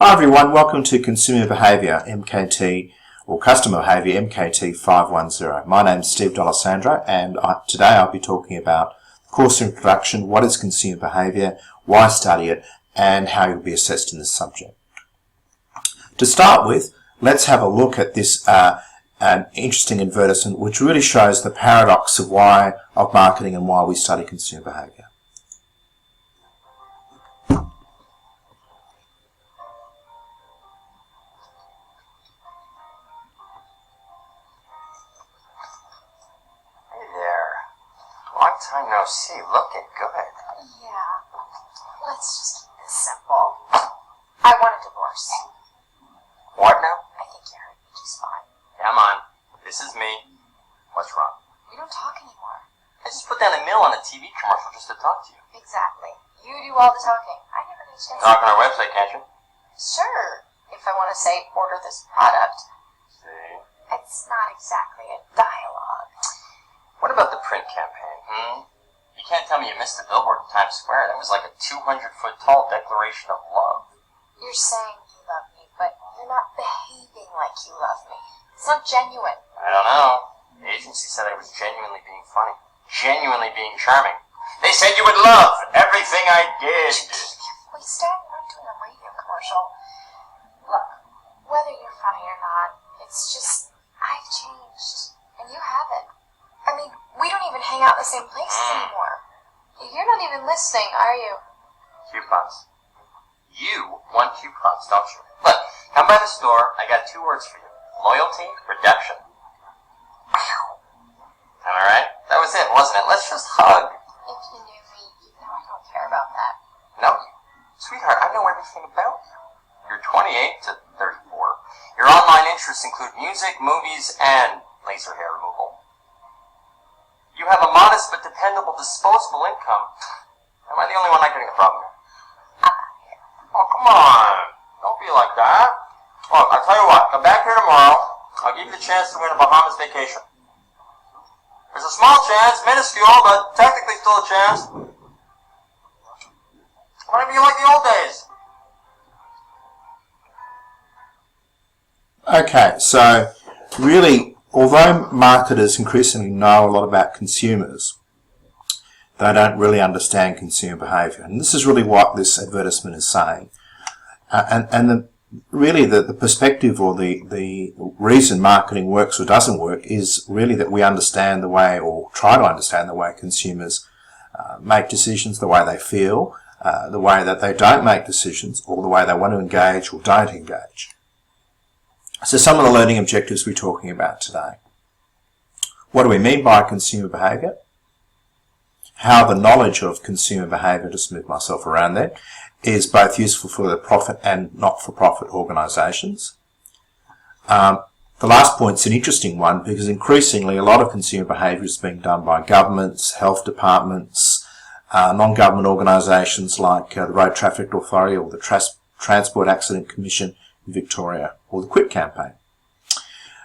Hi everyone, welcome to Consumer Behaviour MKT or Customer Behaviour MKT510. My name is Steve D'Alessandro and today I'll be talking about course introduction, what is consumer behaviour, why study it, and how you'll be assessed in this subject. To start with, let's have a look at this an interesting advertisement which really shows the paradox of marketing and why we study consumer behaviour. Long time no see. Looking good. Yeah. Let's just keep this simple. I want a divorce. What now? I think you heard me just fine. Come on. This is me. What's wrong? We don't talk anymore. I just put down a mill on a TV commercial just to talk to you. Exactly. You do all the talking. I never get a chance. Talk on our website, can't you? Sure. If I want to say, order this product. See? It's not exactly a dialogue. What about the print campaign, You can't tell me you missed the billboard in Times Square. That was like a 200-foot tall declaration of love. You're saying you love me, but you're not behaving like you love me. It's not genuine. I don't know. The agency said I was genuinely being funny. Genuinely being charming. They said you would love everything I did. Wait, Stan, I'm doing a radio commercial. Look, whether you're funny or not, it's just, I've changed. And you haven't. I mean, we don't even hang out in the same places anymore. You're not even listening, are you? Coupons. You want coupons, don't you? Look, come by the store. I got 2 words for you. Loyalty, redemption. Am I right? That was it, wasn't it? Let's just hug. If you knew me, you'd know I don't care about that. No, sweetheart, I know everything about you. You're 28 to 34. Your online interests include music, movies, and laser hair removal. You have a modest but dependable disposable income. Am I the only one not getting the problem here? Oh, come on. Don't be like that. Look, I'll tell you what. Come back here tomorrow. I'll give you the chance to win a Bahamas vacation. There's a small chance, minuscule, but technically still a chance. Whatever you like the old days. Okay, so really, although marketers increasingly know a lot about consumers, they don't really understand consumer behaviour. And this is really what this advertisement is saying. Really the perspective or the reason marketing works or doesn't work is really that we understand the way, or try to understand the way consumers make decisions, the way they feel, the way that they don't make decisions, or the way they want to engage or don't engage. So some of the learning objectives we're talking about today. What do we mean by consumer behaviour? How the knowledge of consumer behaviour, just move myself around there, is both useful for the profit and not-for-profit organisations. The last point's an interesting one because increasingly a lot of consumer behaviour is being done by governments, health departments, non-government organisations like the Road Traffic Authority or the Transport Accident Commission in Victoria, or the Quit campaign.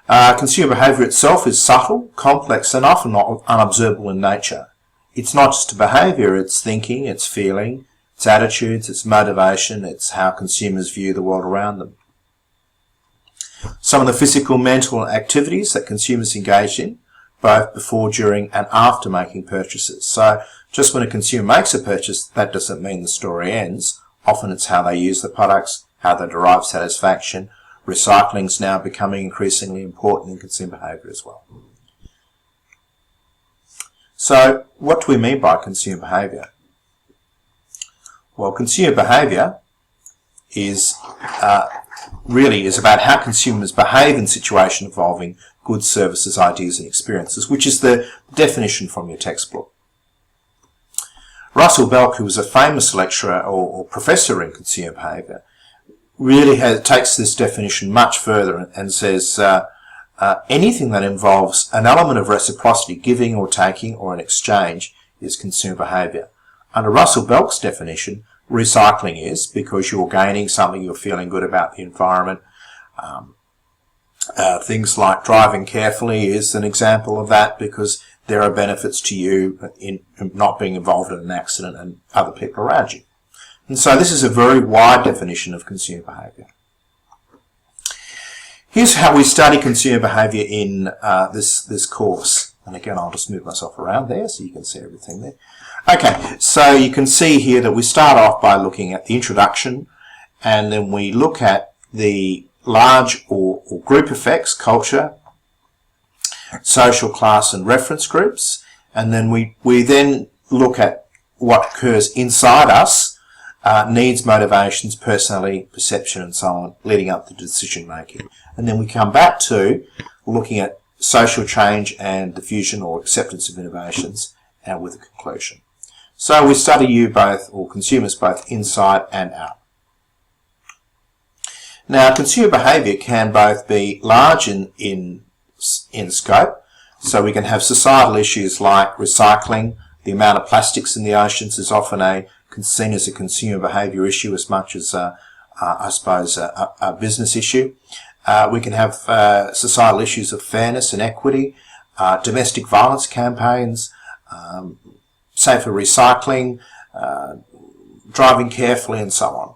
Consumer behaviour itself is subtle, complex, and often not unobservable in nature. It's not just a behaviour, it's thinking, it's feeling, it's attitudes, it's motivation, it's how consumers view the world around them. Some of the physical, mental activities that consumers engage in, both before, during, and after making purchases. So, just when a consumer makes a purchase, that doesn't mean the story ends. Often it's how they use the products, how they derive satisfaction. Recycling is now becoming increasingly important in consumer behaviour as well. So, what do we mean by consumer behaviour? Well, consumer behaviour is really about how consumers behave in situations involving goods, services, ideas and experiences, which is the definition from your textbook. Russell Belk, who was a famous lecturer or professor in consumer behaviour, really takes this definition much further and says anything that involves an element of reciprocity, giving or taking or an exchange, is consumer behaviour. Under Russell Belk's definition, recycling is because you're gaining something, you're feeling good about the environment. Things like driving carefully is an example of that because there are benefits to you in not being involved in an accident and other people around you. And so this is a very wide definition of consumer behaviour. Here's how we study consumer behaviour in this course. And again, I'll just move myself around there so you can see everything there. Okay, so you can see here that we start off by looking at the introduction, and then we look at the large or group effects, culture, social class and reference groups, and then we then look at what occurs inside us, needs, motivations, personality, perception and so on, leading up to decision making. And then we come back to looking at social change and diffusion or acceptance of innovations, and with a conclusion. So we study you both, or consumers both inside and out. Now, consumer behaviour can both be large in scope, so we can have societal issues like recycling. The amount of plastics in the oceans is often seen as a consumer behaviour issue as much as, I suppose, a business issue. We can have societal issues of fairness and equity, domestic violence campaigns, safer recycling, driving carefully and so on.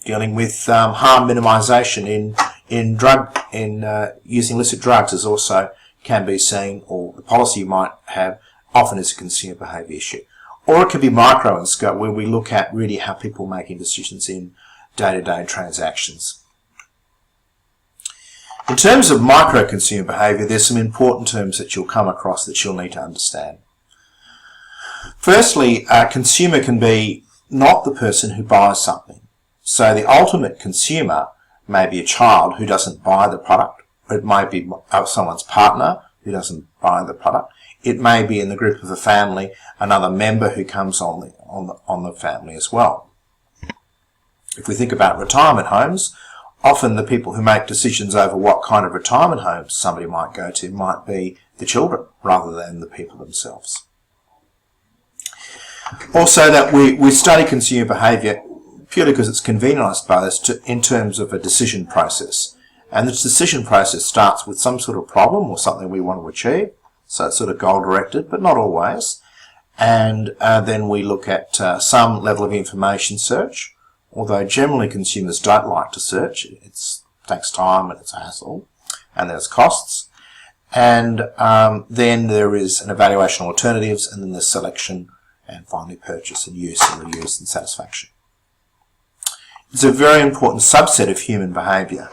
Dealing with harm minimisation in using illicit drugs is also can be seen, or the policy you might have often is a consumer behaviour issue. Or it could be micro in scope, where we look at really how people are making decisions in day-to-day transactions. In terms of micro consumer behaviour, there's some important terms that you'll come across that you'll need to understand. Firstly, a consumer can be not the person who buys something. So the ultimate consumer may be a child who doesn't buy the product. It might be someone's partner who doesn't buy the product. It may be in the group of a family another member who comes on the family as well. If we think about retirement homes, often the people who make decisions over what kind of retirement homes somebody might go to might be the children rather than the people themselves. Also, that we study consumer behaviour purely because it's convenient, I suppose, in terms of a decision process. And this decision process starts with some sort of problem or something we want to achieve. So it's sort of goal-directed, but not always. And then we look at some level of information search, although generally consumers don't like to search. It takes time and it's a hassle, and there's costs. And then there is an evaluation of alternatives, and then there's selection, and finally purchase and use and reuse and satisfaction. It's a very important subset of human behaviour.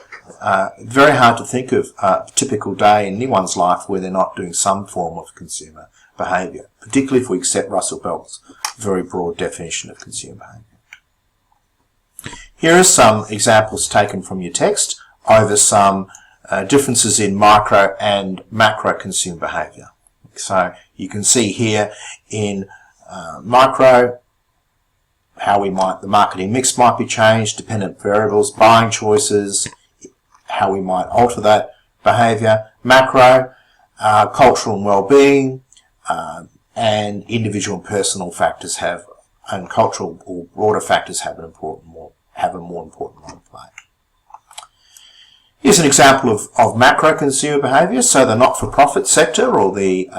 Very hard to think of a typical day in anyone's life where they're not doing some form of consumer behaviour, particularly if we accept Russell Belt's very broad definition of consumer behaviour. Here are some examples taken from your text over some differences in micro and macro consumer behaviour. So you can see here in micro, how the marketing mix might be changed, dependent variables, buying choices, how we might alter that behaviour. Macro, cultural and well-being, and individual and personal factors and cultural or broader factors have a more important role to play. Here's an example of macro consumer behaviour. So the not-for-profit sector, or the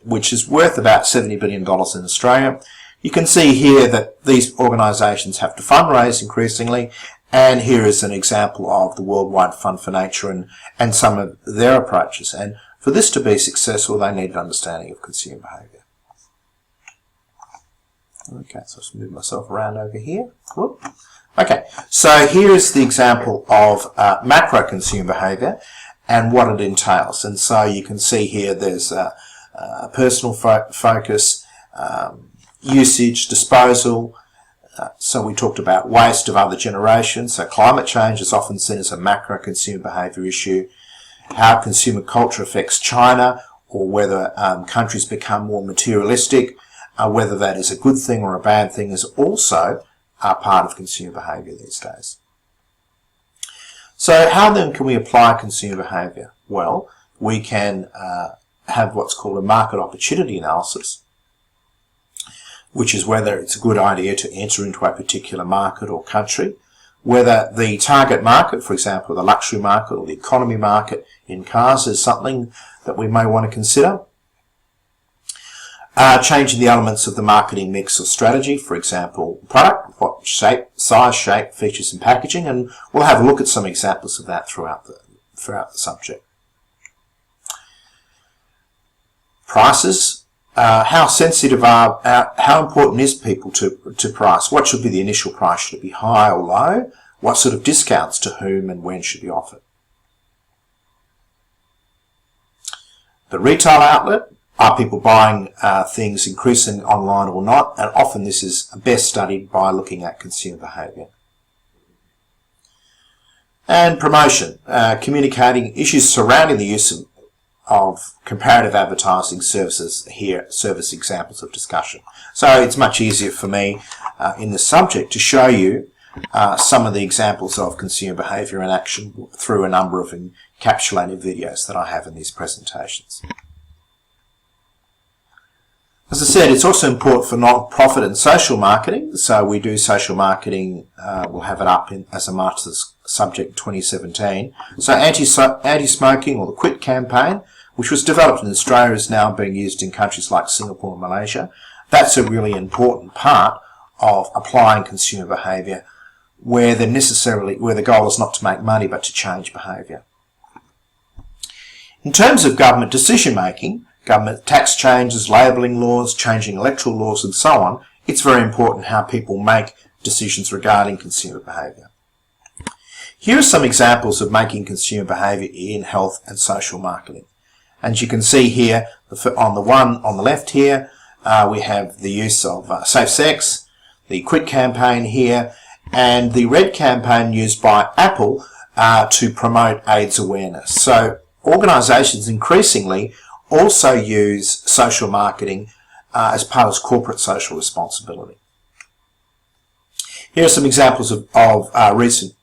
which is worth about $70 billion in Australia. You can see here that these organisations have to fundraise increasingly, and here is an example of the Worldwide Fund for Nature and some of their approaches. And for this to be successful, they need an understanding of consumer behaviour. Okay, so I'll move myself around over here. Whoop. Okay, so here is the example of macro consumer behaviour and what it entails. And so you can see here there's personal focus, usage, disposal. So we talked about waste of other generations. So climate change is often seen as a macro consumer behaviour issue. How consumer culture affects China, or whether countries become more materialistic, whether that is a good thing or a bad thing, is also a part of consumer behaviour these days. So how then can we apply consumer behaviour? Well, we can have what's called a market opportunity analysis, which is whether it's a good idea to enter into a particular market or country, whether the target market, for example, the luxury market or the economy market in cars, is something that we may want to consider. Changing the elements of the marketing mix or strategy, for example, product, what shape, size, shape, features and packaging, and we'll have a look at some examples of that throughout the subject. Prices. How sensitive how important is people to price? What should be the initial price? Should it be high or low? What sort of discounts to whom and when should be offered? The retail outlet. Are people buying things increasingly online or not? And often this is best studied by looking at consumer behaviour. And promotion. Communicating issues surrounding the use of comparative advertising services here, service examples of discussion. So it's much easier for me in this subject to show you some of the examples of consumer behaviour in action through a number of encapsulated videos that I have in these presentations. As I said, it's also important for non-profit and social marketing. So we do social marketing, we'll have it up as a Master's Subject 2017. So anti-smoking or the Quit campaign, which was developed in Australia, is now being used in countries like Singapore and Malaysia. That's a really important part of applying consumer behaviour where the goal is not to make money but to change behaviour. In terms of government decision making, government tax changes, labelling laws, changing electoral laws and so on, it's very important how people make decisions regarding consumer behaviour. Here are some examples of making consumer behaviour in health and social marketing. And you can see here, on the one on the left here, we have the use of safe sex, the Quit campaign here, and the Red campaign used by Apple to promote AIDS awareness. So organisations increasingly also use social marketing as part of corporate social responsibility. Here are some examples of recent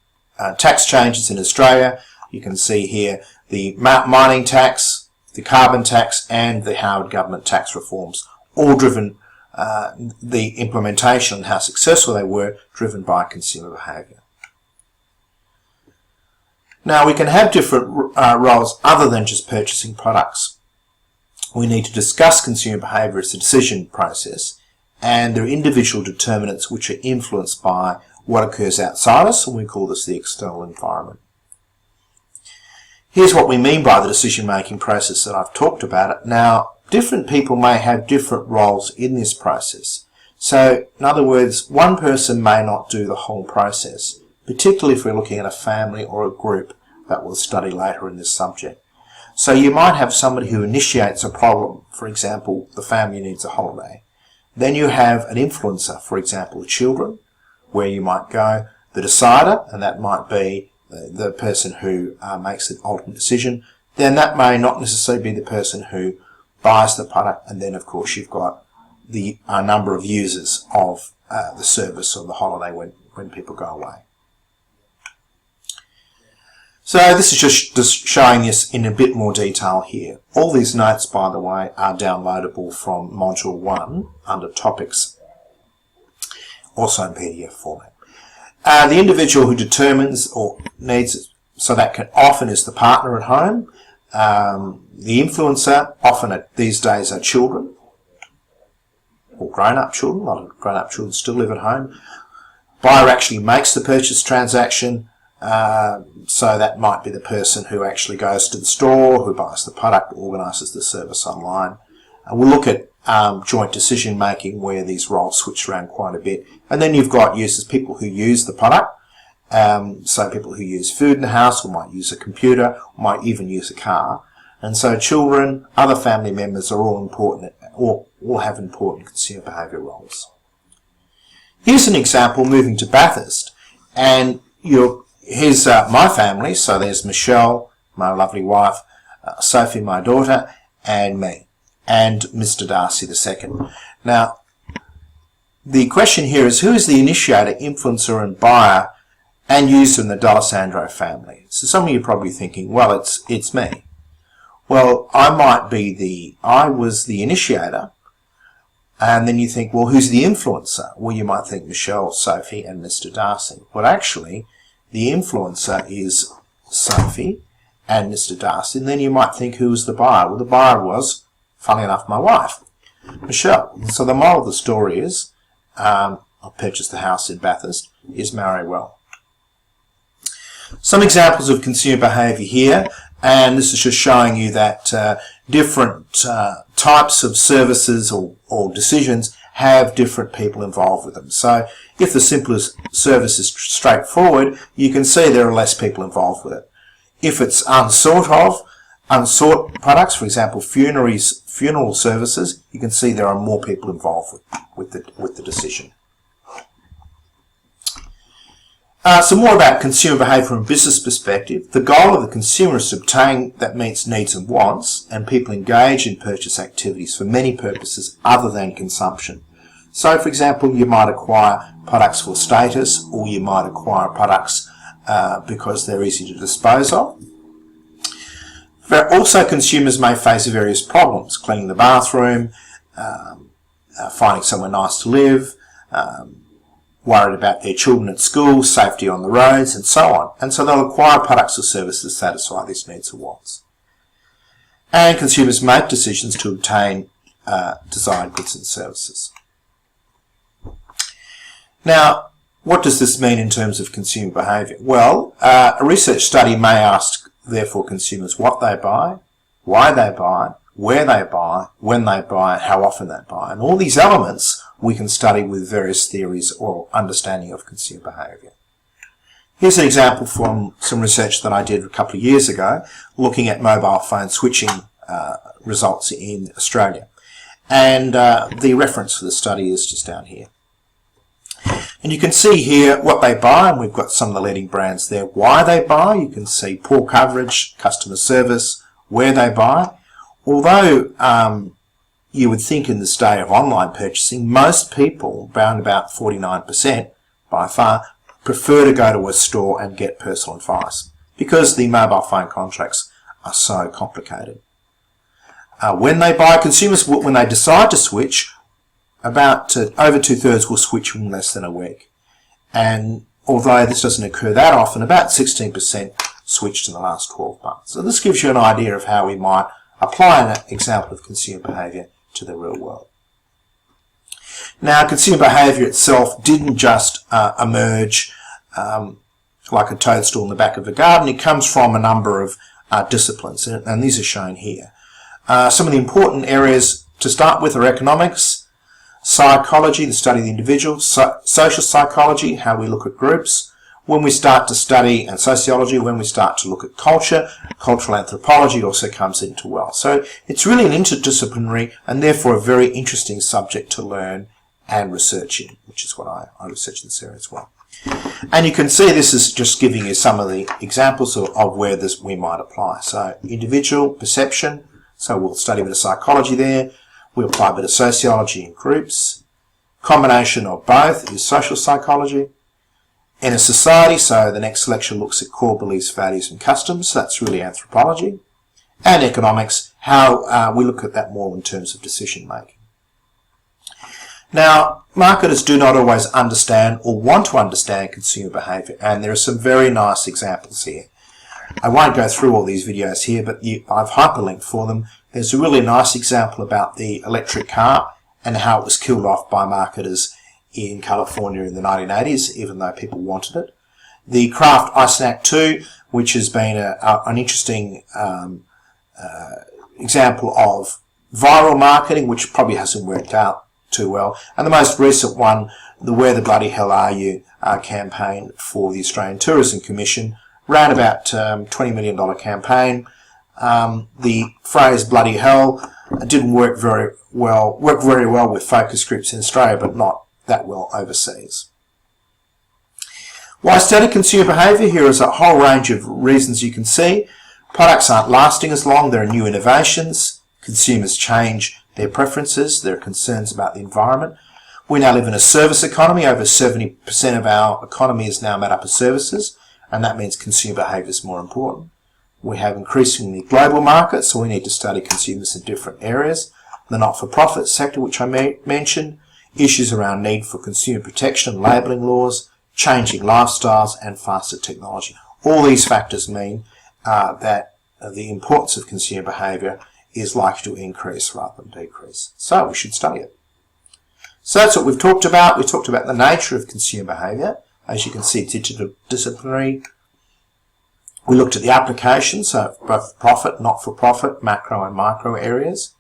tax changes in Australia. You can see here the mining tax, the carbon tax and the Howard government tax reforms, all driven, the implementation and how successful they were, driven by consumer behaviour. Now we can have different roles other than just purchasing products. We need to discuss consumer behaviour as a decision process, and there are individual determinants which are influenced by what occurs outside us, and we call this the external environment. Here's what we mean by the decision-making process that I've talked about. Now, different people may have different roles in this process. So, in other words, one person may not do the whole process, particularly if we're looking at a family or a group that we'll study later in this subject. So you might have somebody who initiates a problem, for example, the family needs a holiday. Then you have an influencer, for example, the children, where you might go, the decider, and that might be the person who makes the ultimate decision. Then that may not necessarily be the person who buys the product, and then of course you've got a number of users of the service or the holiday when people go away. So this is just showing this in a bit more detail here. All these notes, by the way, are downloadable from Module 1 under Topics, also in PDF format. The individual who determines or needs, so that often is the partner at home. The influencer, often these days, are children, or grown-up children. A lot of grown-up children still live at home. Buyer actually makes the purchase transaction. So that might be the person who actually goes to the store, who buys the product, organises the service online. And we'll look at joint decision making where these roles switch around quite a bit. And then you've got users, people who use the product. So people who use food in the house, or might use a computer, or might even use a car. And so children, other family members are all important, or all have important consumer behaviour roles. Here's an example moving to Bathurst, and here's my family. So there's Michelle, my lovely wife, Sophie, my daughter, and me, and Mr. Darcy II. Now, the question here is, who is the initiator, influencer and buyer and user in the D'Alessandro family? So some of you are probably thinking, well, it's me. Well, I was the initiator, and then you think, well, who's the influencer? Well, you might think Michelle, Sophie and Mr. Darcy. Well, actually, the influencer is Sophie and Mr. Darcy, and then you might think, who was the buyer? Well, the buyer was, funnily enough, my wife. Michelle. So the moral of the story is, I purchased the house in Bathurst, is marry well. Some examples of consumer behaviour here, and this is just showing you that different types of services or decisions have different people involved with them. So if the simplest service is straightforward, you can see there are less people involved with it. If it's unsought products, for example, funeral services, you can see there are more people involved with the decision. Some more about consumer behaviour from a business perspective. The goal of the consumer is to obtain that meets needs and wants, and people engage in purchase activities for many purposes other than consumption. So, for example, you might acquire products for status, or you might acquire products because they're easy to dispose of. Also, consumers may face various problems: cleaning the bathroom, finding somewhere nice to live, worried about their children at school, safety on the roads, and so on. And so they'll acquire products or services to satisfy these needs or wants. And consumers make decisions to obtain desired goods and services. Now, what does this mean in terms of consumer behaviour? Well, a research study may ask, therefore, consumers what they buy, why they buy, where they buy, when they buy, and how often they buy. And all these elements we can study with various theories or understanding of consumer behaviour. Here's an example from some research that I did a couple of years ago, looking at mobile phone switching results in Australia. And the reference for the study is just down here. And you can see here what they buy, and we've got some of the leading brands there. Why they buy, you can see poor coverage, customer service, where they buy. Although you would think in this day of online purchasing, most people, around about 49% by far, prefer to go to a store and get personal advice because the mobile phone contracts are so complicated. When they buy, consumers, when they decide to switch, about over 2/3 will switch in less than a week. And although this doesn't occur that often, about 16% switched in the last 12 months. So this gives you an idea of how we might apply an example of consumer behaviour to the real world. Now, consumer behaviour itself didn't just emerge like a toadstool in the back of a garden. It comes from a number of disciplines, and these are shown here. Some of the important areas to start with are economics, psychology, the study of the individual, social psychology, how we look at groups. When we start to study, and sociology, when we start to look at culture, cultural anthropology also comes into well. So it's really an interdisciplinary and therefore a very interesting subject to learn and research in, which is what I research in this area as well. And you can see this is just giving you some of the examples of where this we might apply. So individual, perception, so we'll study a bit of psychology there. We'll apply a bit of sociology in groups. Combination of both is social psychology. In a society, so the next lecture looks at core beliefs, values and customs. So that's really anthropology. And economics, how we look at that more in terms of decision making. Now, marketers do not always understand or want to understand consumer behaviour, and there are some very nice examples here. I won't go through all these videos here, but I've hyperlinked for them. There's a really nice example about the electric car and how it was killed off by marketers in California in the 1980s, even though people wanted it. The Kraft Ice Snack 2, which has been an interesting example of viral marketing, which probably hasn't worked out too well. And the most recent one, the Where the Bloody Hell Are You campaign for the Australian Tourism Commission, ran about $20 million campaign. The phrase bloody hell didn't work very well with focus groups in Australia, but not that well overseas. Why study consumer behaviour? Here is a whole range of reasons you can see. Products aren't lasting as long, there are new innovations, consumers change their preferences, there are concerns about the environment. We now live in a service economy. Over 70% of our economy is now made up of services, and that means consumer behaviour is more important. We have increasingly global markets, so we need to study consumers in different areas. The not-for-profit sector, which I mentioned, issues around need for consumer protection and labelling laws, changing lifestyles and faster technology. All these factors mean that the importance of consumer behaviour is likely to increase rather than decrease. So we should study it. So that's what we've talked about. We talked about the nature of consumer behaviour. As you can see, it's interdisciplinary. We looked at the applications, so both profit, not-for-profit, macro and micro areas.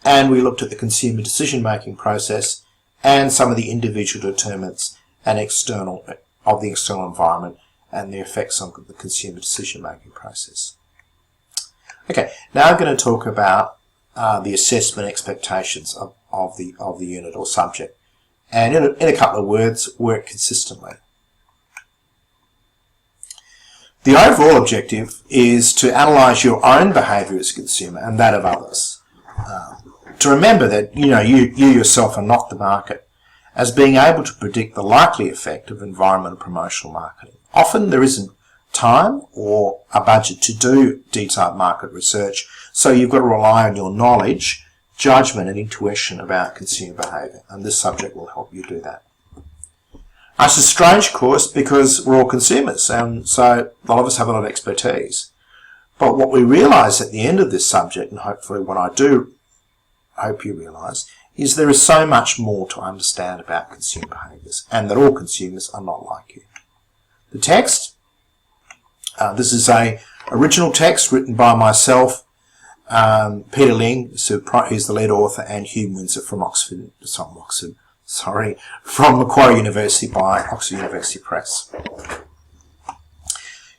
And we looked at the consumer decision-making process and some of the individual determinants and of the external environment and the effects on the consumer decision-making process. Okay, now I'm going to talk about the assessment expectations of the unit or subject. And in a couple of words, work consistently. The overall objective is to analyse your own behaviour as a consumer and that of others. To remember that you yourself are not the market, as being able to predict the likely effect of environmental promotional marketing. Often there isn't time or a budget to do detailed market research, so you've got to rely on your knowledge, judgment and intuition about consumer behaviour, and this subject will help you do that. It's a strange course because we're all consumers, and so a lot of us have a lot of expertise. But what we realise at the end of this subject, and hopefully what I do hope you realise, is there is so much more to understand about consumer behaviours, and that all consumers are not like you. The text, this is a original text written by myself, Peter Ling, who's the lead author, and Hugh Windsor from from Macquarie University by Oxford University Press.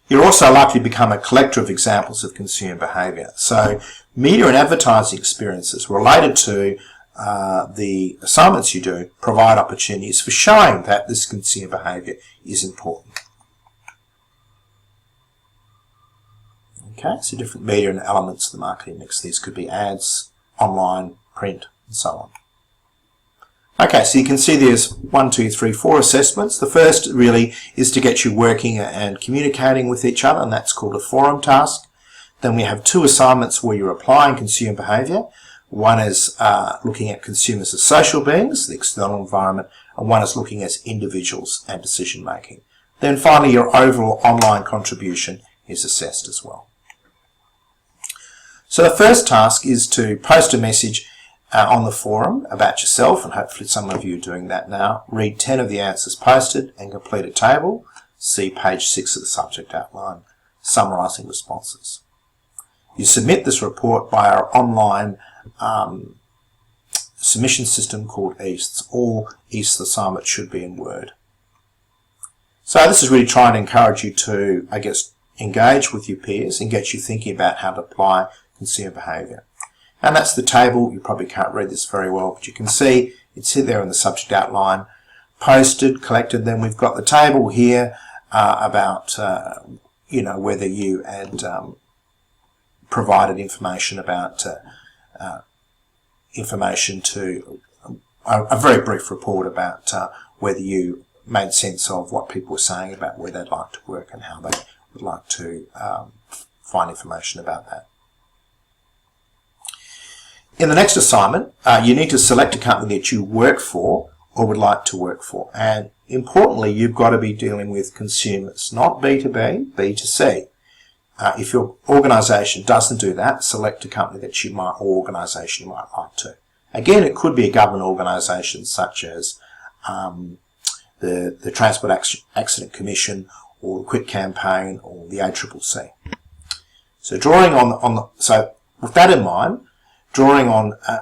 You're also likely to become a collector of examples of consumer behaviour. So media and advertising experiences related to the assignments you do provide opportunities for showing that this consumer behaviour is important. Okay, so different media and elements of the marketing mix. These could be ads, online, print, and so on. Okay, so you can see there's 1, 2, 3, 4 assessments. The first really is to get you working and communicating with each other, and that's called a forum task. Then we have 2 assignments where you're applying consumer behaviour. One is looking at consumers as social beings, the external environment, and one is looking at individuals and decision making. Then finally, your overall online contribution is assessed as well. So the first task is to post a message on the forum about yourself, and hopefully some of you are doing that now. Read 10 of the answers posted and complete a table. See page 6 of the subject outline, summarising responses. You submit this report by our online submission system called EASTS. All EASTS assignments should be in Word. So this is really trying to encourage you to, engage with your peers and get you thinking about how to apply consumer behaviour. And that's the table. You probably can't read this very well, but you can see it's here there in the subject outline. Posted, collected, then we've got the table here about, whether you had provided information about a very brief report about whether you made sense of what people were saying about where they'd like to work and how they would like to find information about that. In the next assignment, you need to select a company that you work for or would like to work for. And importantly, you've got to be dealing with consumers, not B2B, B2C. If your organisation doesn't do that, select a company that you might, or organisation you might like to. Again, it could be a government organisation such as the Transport Accident Commission or the Quit Campaign or the ACCC. So so with that in mind,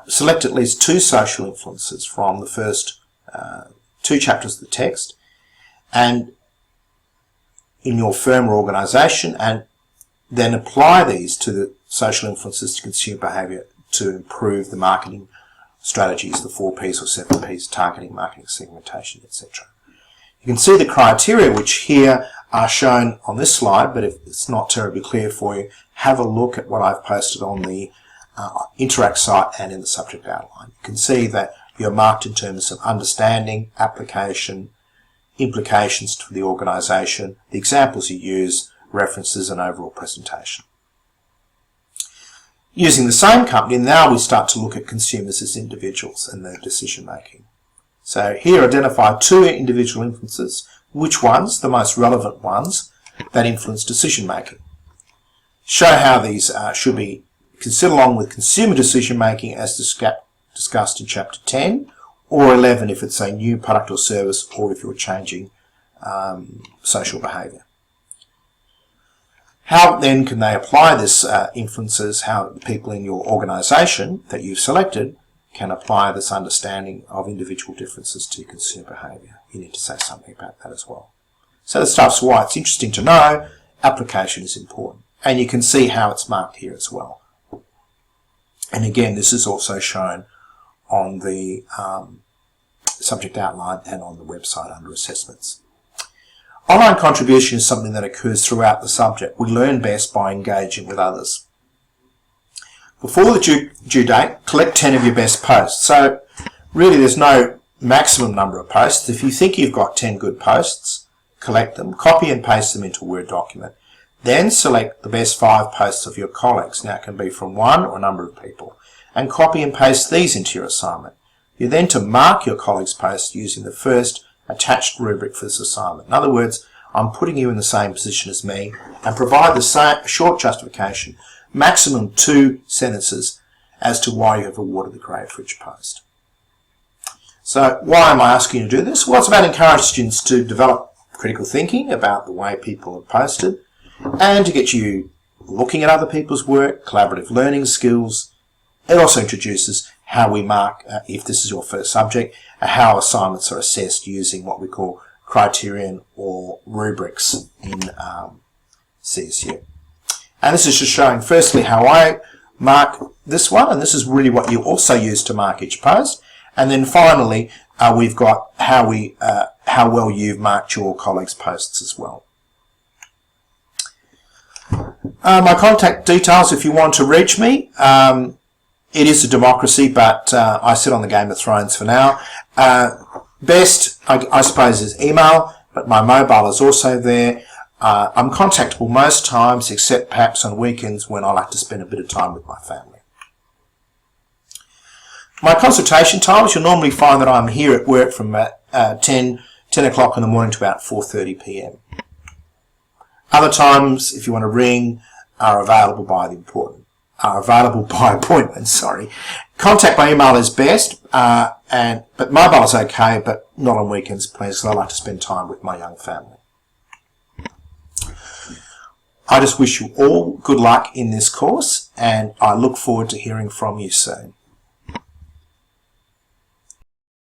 select at least 2 social influences from the first 2 chapters of the text and in your firm or organisation, and then apply these to the social influences to consumer behaviour to improve the marketing strategies, the 4 Ps or 7 Ps, targeting, marketing, segmentation, etc. You can see the criteria which here are shown on this slide, but if it's not terribly clear for you, have a look at what I've posted on the Interact site and in the subject outline. You can see that you're marked in terms of understanding, application, implications to the organisation, the examples you use, references and overall presentation. Using the same company, now we start to look at consumers as individuals and their decision making. So here identify 2 individual influences, which ones, the most relevant ones, that influence decision making. Show how these should be consider along with consumer decision making as discussed in Chapter 10, or 11 if it's a new product or service, or if you're changing social behaviour. How then can they apply this influences how the people in your organisation that you've selected can apply this understanding of individual differences to consumer behaviour? You need to say something about that as well. So the stuff's why it's interesting to know. Application is important. And you can see how it's marked here as well. And again, this is also shown on the subject outline and on the website under assessments. Online contribution is something that occurs throughout the subject. We learn best by engaging with others. Before the due date, collect 10 of your best posts. So really there's no maximum number of posts. If you think you've got 10 good posts, collect them, copy and paste them into a Word document. Then select the best 5 posts of your colleagues. Now it can be from one or a number of people. And copy and paste these into your assignment. You're then to mark your colleagues' posts using the first attached rubric for this assignment. In other words, I'm putting you in the same position as me, and provide the same short justification, maximum 2 sentences, as to why you have awarded the grade for each post. So why am I asking you to do this? Well, it's about encouraging students to develop critical thinking about the way people have posted, and to get you looking at other people's work, collaborative learning skills. It also introduces how we mark, if this is your first subject, how assignments are assessed using what we call criterion or rubrics in CSU. And this is just showing firstly how I mark this one, and this is really what you also use to mark each post. And then finally, we've got how well you've marked your colleagues' posts as well. My contact details, if you want to reach me. It is a democracy, but I sit on the Game of Thrones for now. Best, I suppose, is email, but my mobile is also there. I'm contactable most times, except perhaps on weekends when I like to spend a bit of time with my family. My consultation times, you'll normally find that I'm here at work from 10 o'clock in the morning to about 4:30 p.m. Other times, if you want to ring, are available by appointment. Contact by email is best, but mobile is okay, but not on weekends, please, because I like to spend time with my young family. I just wish you all good luck in this course, and I look forward to hearing from you soon.